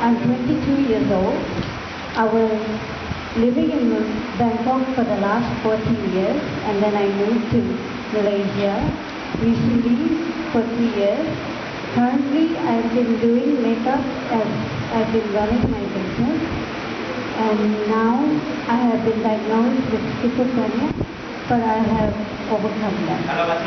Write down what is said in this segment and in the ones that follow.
I'm 22 years old. I was living in Bangkok for the last 14 years, and then I moved to Malaysia recently for 3 years. Currently, I've been doing makeup as I've been running my business, and now I have been diagnosed with schizophrenia, but I have overcome that. And what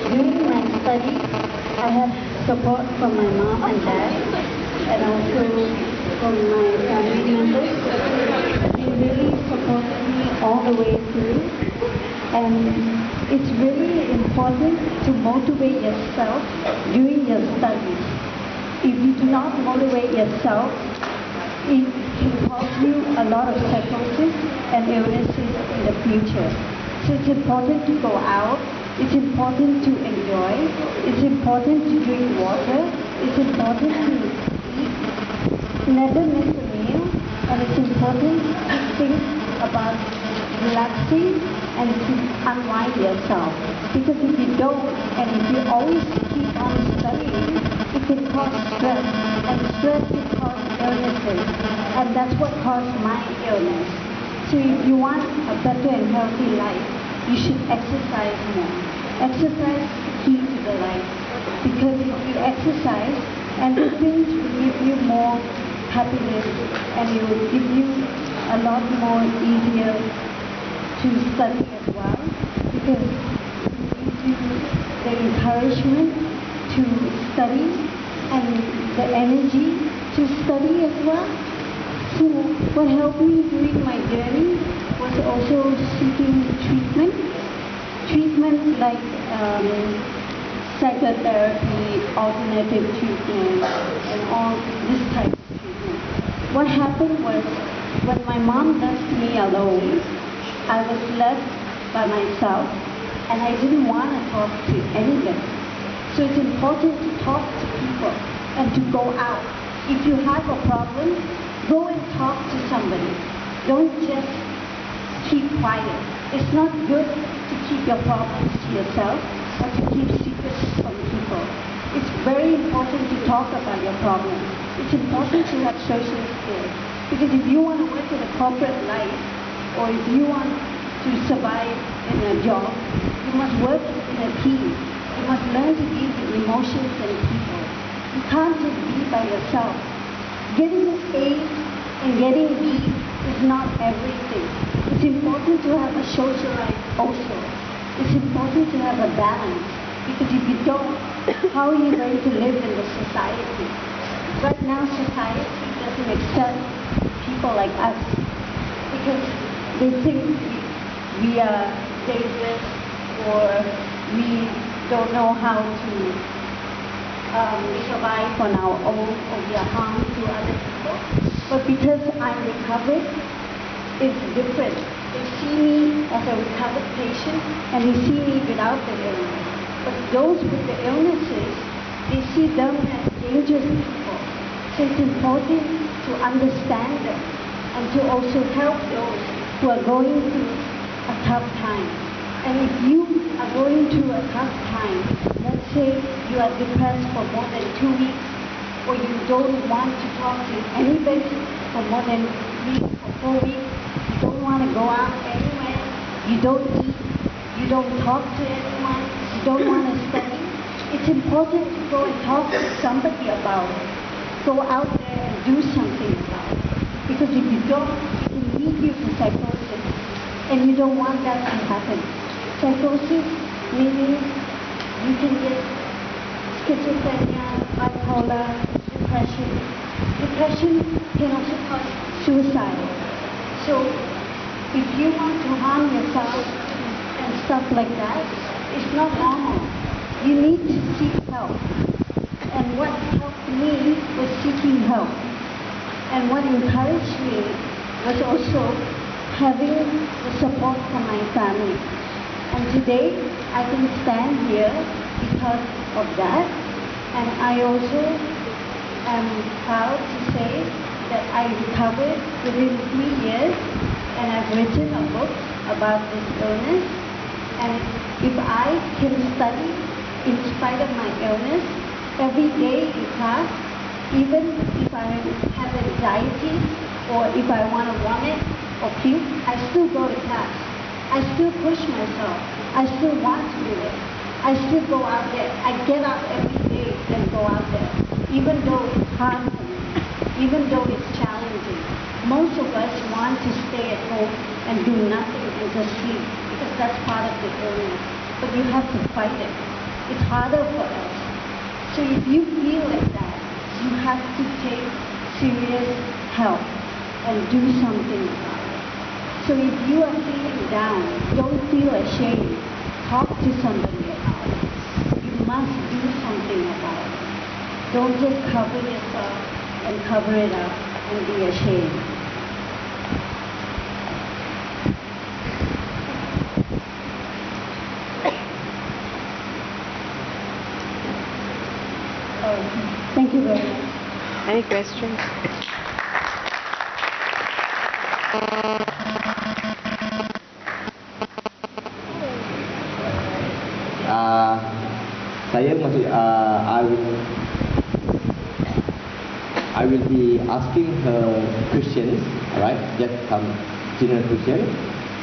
during my study, I have support from my mom and dad, and also from my family members. They really supported me all the way through, and it's really important to motivate yourself during your studies. If you do not motivate yourself, it can cause you a lot of psychosis and illnesses in the future. So it's important to go out, it's important to enjoy, it's important to drink water, it's important to eat, never miss a meal, and it's important to think about relaxing and to unwind yourself. Because if you don't, and if you always keep on studying, it can cause stress, and stress can cause illnesses, and that's what caused my illness. So if you want a better and healthy life, you should exercise more. Exercise is the key to the life, because if you exercise, everything will give you more happiness, and it will give you a lot more easier to study as well, because it gives you the encouragement to study and the energy to study as well. So what helped me during my journey was also seeking treatment. Treatment like psychotherapy, alternative treatment, and all this type of treatment. What happened was, when my mom left me alone, I was left by myself, and I didn't want to talk to anybody. So it's important to talk to people and to go out. If you have a problem, go and talk to somebody. Don't just keep quiet. It's not good to keep your problems to yourself or to keep secrets from people. It's very important to talk about your problems. It's important to have social skills, because if you want to work in a corporate life, or if you want to survive in a job, you must work in a team. You must learn to deal with emotions and people. You can't just be by yourself. Getting A and getting B is not everything. It's important to have a social life also. It's important to have a balance, because if you don't, how are you going to live in the society? Right now, society doesn't accept people like us, because they think we are dangerous, or we don't know how to survive on our own, or we are harm to other people. But because I'm recovered, it's different. They see me as a recovered patient, and they see me without the illness. But those with the illnesses, they see them as dangerous people. So it's important to understand them, and to also help those who are going through a tough time. And if you are going through a tough time, let's say you are depressed for more than 2 weeks, or you don't want to talk to anybody for more than 3 or 4 weeks, you don't want to go out anywhere, you don't eat, you don't talk to anyone, you don't want to study, it's important to go and talk to somebody about it. Go out there and do something about it. Because if you don't, it can lead you to psychosis, and you don't want that to happen. Psychosis meaning you can get schizophrenia, bipolar, depression. Depression can also cause suicide. So if you want to harm yourself and stuff like that, it's not normal. You need to seek help. And what helped me was seeking help. And what encouraged me was also having the support from my family. And today, I can stand here because of that. And I also am proud to say that I recovered within 3 years, and I've written a book about this illness. And if I can study in spite of my illness every day in class, even if I have anxiety or if I want to vomit or puke, I still go to class. I still push myself. I still want to do it. I still go out there. I get up every day and go out there, even though it's hard for me, even though it's challenging. Most of us want to stay at home and do nothing and just sleep, because that's part of the illness. But you have to fight it. It's harder for us. So if you feel like that, you have to take serious help and do something about it. So if you are feeling down, don't feel ashamed. Talk to somebody about it. You must do something about it. Don't just cover yourself and cover it up and be ashamed. Thank you very much. Any questions? Saya masih I will be asking her questions, alright, just some general questions,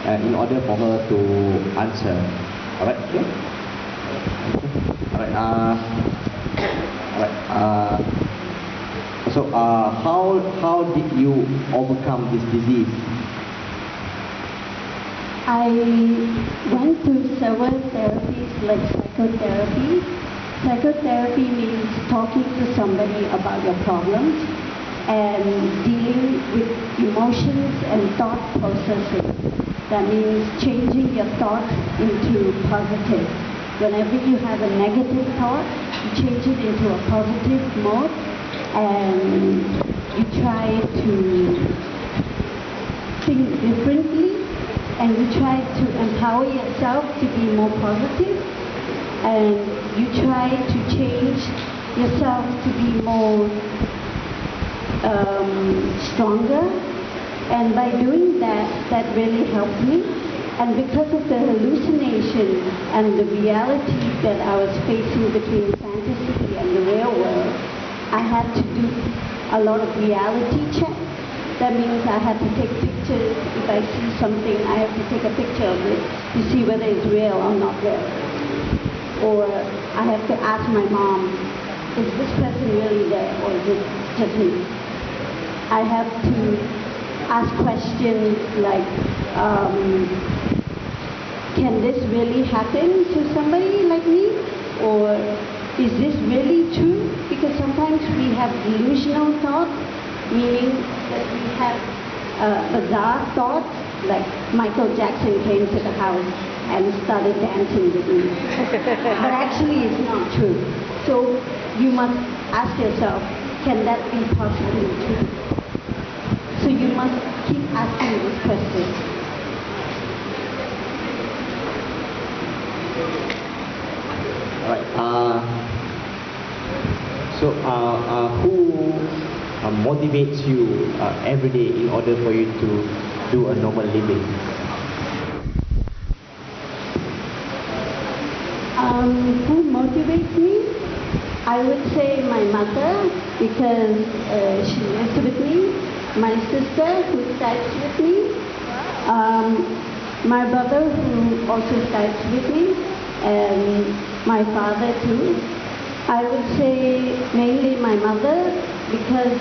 in order for her to answer, alright, okay? Alright, so how did you overcome this disease? I went to several therapies like psychotherapy. Psychotherapy means talking to somebody about your problems and dealing with emotions and thought processes. That means changing your thoughts into positive. Whenever you have a negative thought, you change it into a positive mode and you try to think differently. And you try to empower yourself to be more positive, and you try to change yourself to be more stronger. And by doing that, that really helped me. And because of the hallucination and the reality that I was facing between fantasy and the real world, I had to do a lot of reality checks. That means I have to take pictures. If I see something, I have to take a picture of it to see whether it's real or not real. Or I have to ask my mom, is this person really there or is it just me? I have to ask questions like, can this really happen to somebody like me? Or is this really true? Because sometimes we have delusional thoughts, meaning that we have bizarre thoughts, like Michael Jackson came to the house and started dancing with me. But actually it's not true. So you must ask yourself, can that be possibly true? So you must keep asking this question. Alright, so who motivates you every day in order for you to do a normal living? Who motivates me? I would say my mother, because she lives with me, my sister who studies with me, my brother who also studies with me, and my father too. I would say mainly my mother, because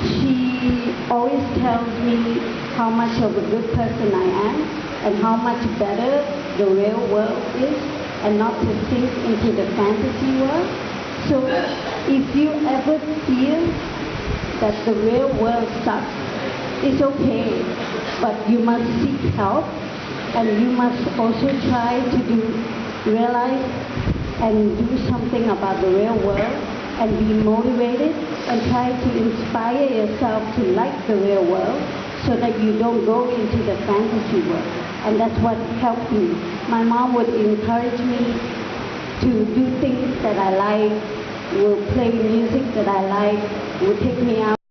she always tells me how much of a good person I am and how much better the real world is, and not to sink into the fantasy world. So if you ever feel that the real world sucks, it's okay, but you must seek help, and you must also try to realize and do something about the real world and be motivated and try to inspire yourself to like the real world so that you don't go into the fantasy world. And that's what helped me. My mom would encourage me to do things that I like, will play music that I like, will take me out.